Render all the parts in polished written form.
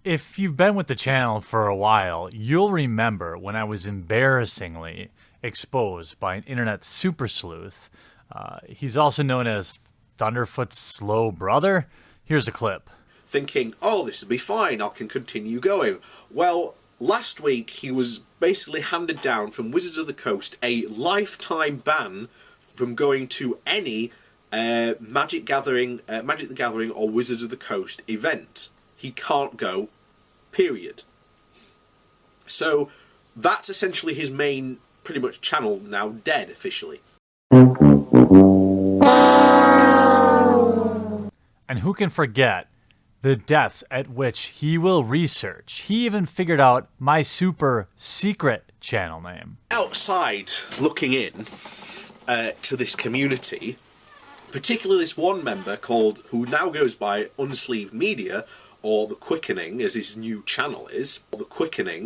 If you've been with the channel for a while, you'll remember when I was embarrassingly exposed by an internet super sleuth. He's also known as Thunderfoot's slow brother. Here's a clip. Thinking, oh, this will be fine, I can continue going. Well, last week he was basically handed down from Wizards of the Coast a lifetime ban from going to any Magic the Gathering or Wizards of the Coast event. He can't go, period. So that's essentially his main, pretty much, channel now dead officially. And who can forget the depths at which he will research? He even figured out my super secret channel name. Outside looking in to this community, particularly this one member who now goes by Unsleeved Media, or The Quickening as his new channel is, The Quickening.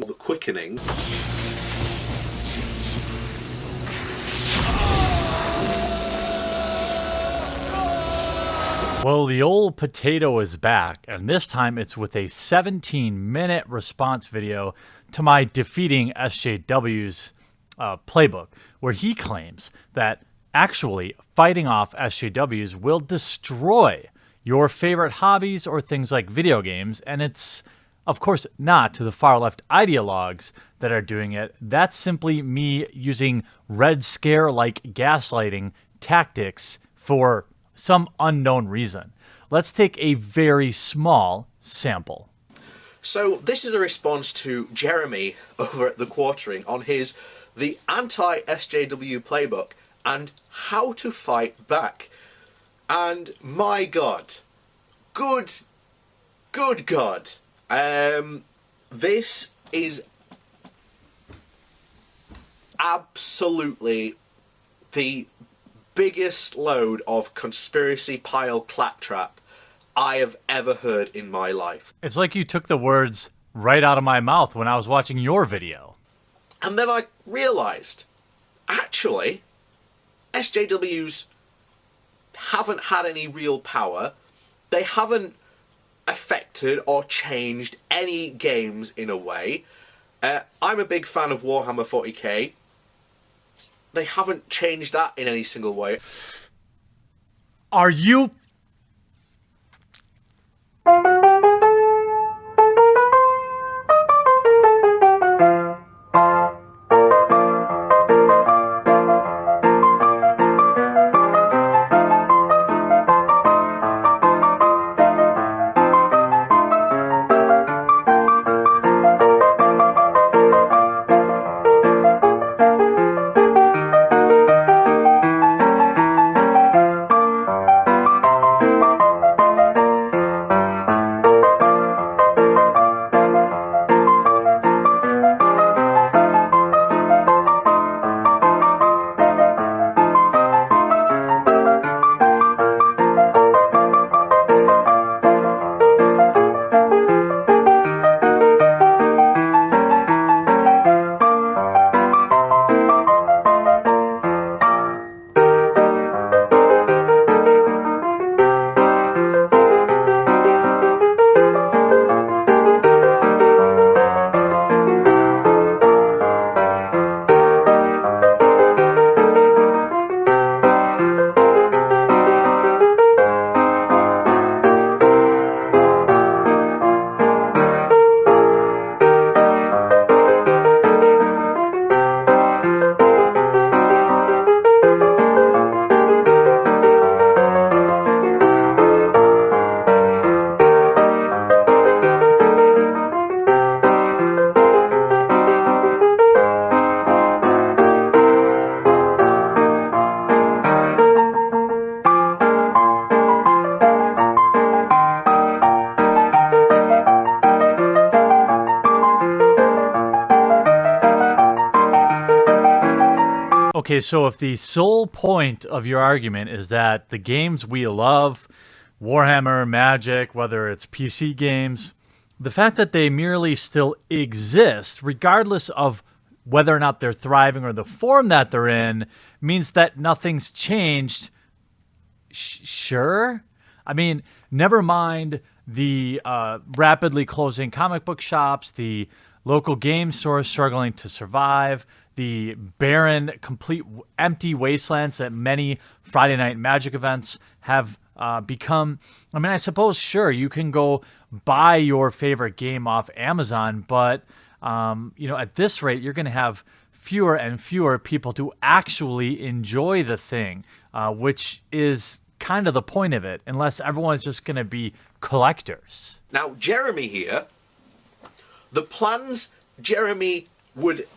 Well, the old potato is back, and this time it's with a 17-minute response video to my defeating SJW's playbook, where he claims that actually fighting off SJWs will destroy your favorite hobbies or things like video games, and it's, of course, not to the far-left ideologues that are doing it. That's simply me using Red Scare-like gaslighting tactics for some unknown reason. Let's take a very small sample. So this is a response to Jeremy over at The Quartering on the anti-SJW playbook and how to fight back. And my God, good God, this is absolutely the biggest load of conspiracy pile claptrap I have ever heard in my life. It's like you took the words right out of my mouth when I was watching your video. And then I realised, actually, SJWs haven't had any real power. They haven't affected or changed any games in a way. I'm a big fan of Warhammer 40k. They haven't changed that in any single way. Are you... Okay, so if the sole point of your argument is that the games we love, Warhammer, Magic, whether it's PC games, the fact that they merely still exist, regardless of whether or not they're thriving or the form that they're in, means that nothing's changed, sure? I mean, never mind the rapidly closing comic book shops, the local game stores struggling to survive, the barren, complete empty wastelands that many Friday Night Magic events have become. I mean, I suppose, sure, you can go buy your favorite game off Amazon, but at this rate, you're going to have fewer and fewer people to actually enjoy the thing, which is kind of the point of it, unless everyone's just going to be collectors. Now, Jeremy here, the plans Jeremy would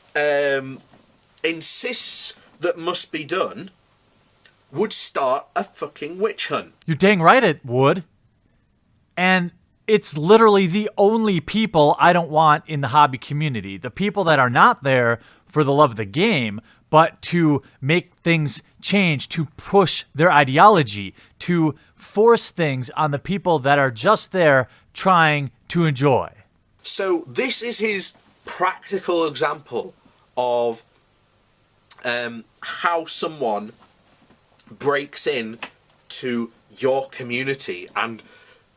insists that must be done would start a fucking witch hunt. You're dang right it would. And it's literally the only people I don't want in the hobby community. The people that are not there for the love of the game, but to make things change, to push their ideology, to force things on the people that are just there trying to enjoy. So this is his practical example of how someone breaks in to your community and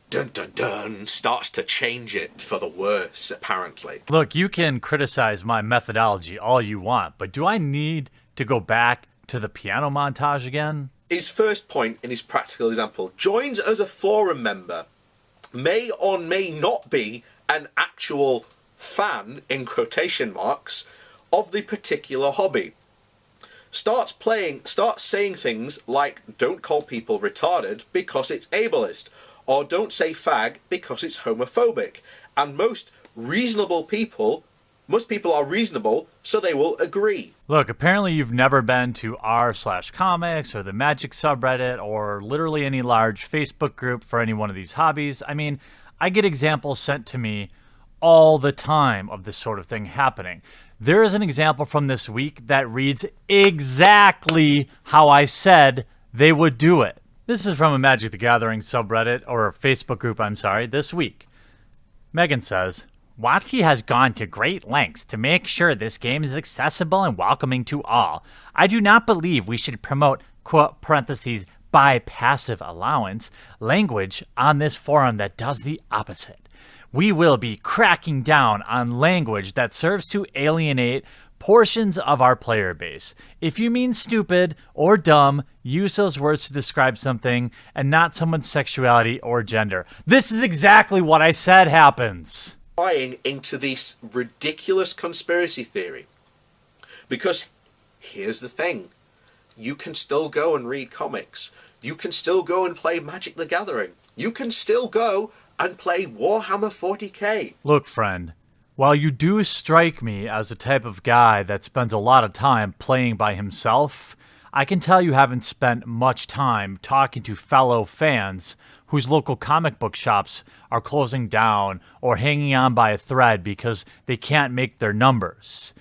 dun dun dun starts to change it for the worse, apparently. Look, you can criticize my methodology all you want, but do I need to go back to the piano montage again? His first point in his practical example: joins as a forum member, may or may not be an actual fan, in quotation marks, of the particular hobby. Starts saying things like, don't call people retarded because it's ableist, or don't say fag because it's homophobic. And most people are reasonable, so they will agree. Look, apparently you've never been to r/comics or the Magic subreddit or literally any large Facebook group for any one of these hobbies. I mean, I get examples sent to me all the time of this sort of thing happening. There is an example from this week that reads exactly how I said they would do it. This is from a Magic the Gathering subreddit, or Facebook group, this week. Megan says, Watsy has gone to great lengths to make sure this game is accessible and welcoming to all. I do not believe we should promote, quote, parentheses, by passive allowance, language on this forum that does the opposite. We will be cracking down on language that serves to alienate portions of our player base. If you mean stupid or dumb, use those words to describe something and not someone's sexuality or gender. This is exactly what I said happens. Buying into this ridiculous conspiracy theory. Because here's the thing. You can still go and read comics. You can still go and play Magic the Gathering. You can still go and play Warhammer 40k. Look, friend, while you do strike me as the type of guy that spends a lot of time playing by himself, I can tell you haven't spent much time talking to fellow fans whose local comic book shops are closing down or hanging on by a thread because they can't make their numbers.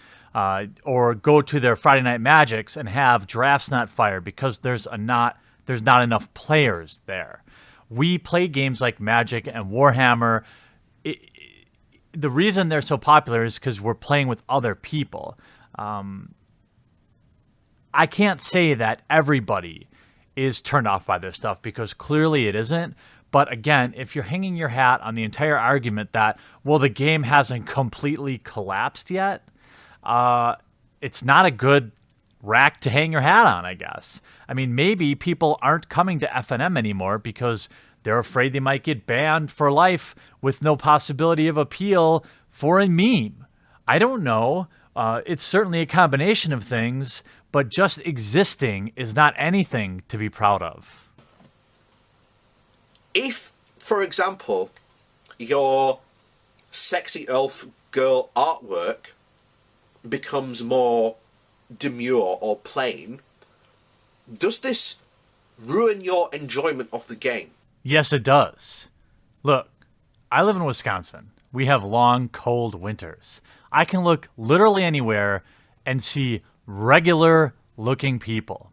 Or go to their Friday Night Magics and have drafts not fired because there's not enough players there. We play games like Magic and Warhammer. The reason they're so popular is because we're playing with other people. I can't say that everybody is turned off by this stuff because clearly it isn't. But again, if you're hanging your hat on the entire argument that, well, the game hasn't completely collapsed yet, it's not a good rack to hang your hat on, I guess. I mean, maybe people aren't coming to FNM anymore because they're afraid they might get banned for life with no possibility of appeal for a meme. I don't know. It's certainly a combination of things, but just existing is not anything to be proud of. If, for example, your sexy elf girl artwork becomes more demure or plain, does this ruin your enjoyment of the game? Yes, it does. Look, I live in Wisconsin. We have long, cold winters. I can look literally anywhere and see regular-looking people.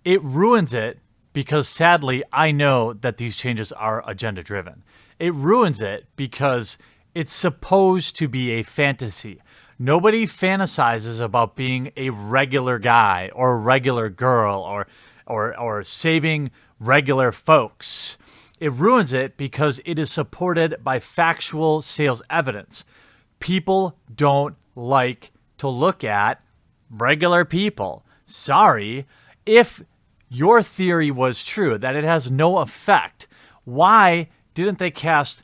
It ruins it because, sadly, I know that these changes are agenda-driven. It ruins it because it's supposed to be a fantasy. Nobody fantasizes about being a regular guy or a regular girl or saving regular folks. It ruins it because it is supported by factual sales evidence. People don't like to look at regular people. Sorry. If your theory was true, that it has no effect, why didn't they cast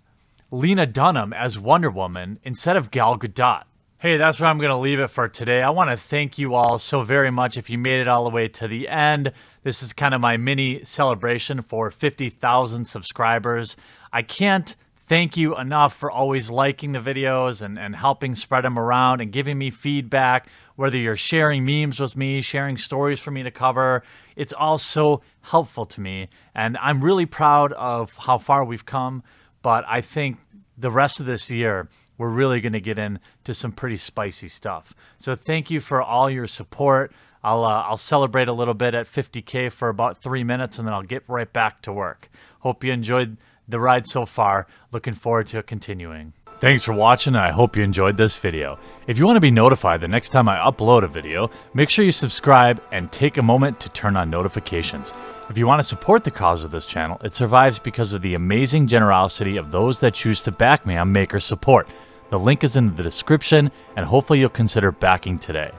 Lena Dunham as Wonder Woman instead of Gal Gadot? Hey, that's where I'm going to leave it for today. I want to thank you all so very much if you made it all the way to the end. This is kind of my mini celebration for 50,000 subscribers. I can't thank you enough for always liking the videos and helping spread them around and giving me feedback, whether you're sharing memes with me, sharing stories for me to cover. It's all so helpful to me, and I'm really proud of how far we've come, but I think the rest of this year, we're really going to get into some pretty spicy stuff. So thank you for all your support. I'll celebrate a little bit at 50K for about 3 minutes, and then I'll get right back to work. Hope you enjoyed the ride so far. Looking forward to it continuing. Thanks for watching, and I hope you enjoyed this video. If you want to be notified the next time I upload a video, make sure you subscribe and take a moment to turn on notifications. If you want to support the cause of this channel, it survives because of the amazing generosity of those that choose to back me on Maker Support. The link is in the description, and hopefully you'll consider backing today.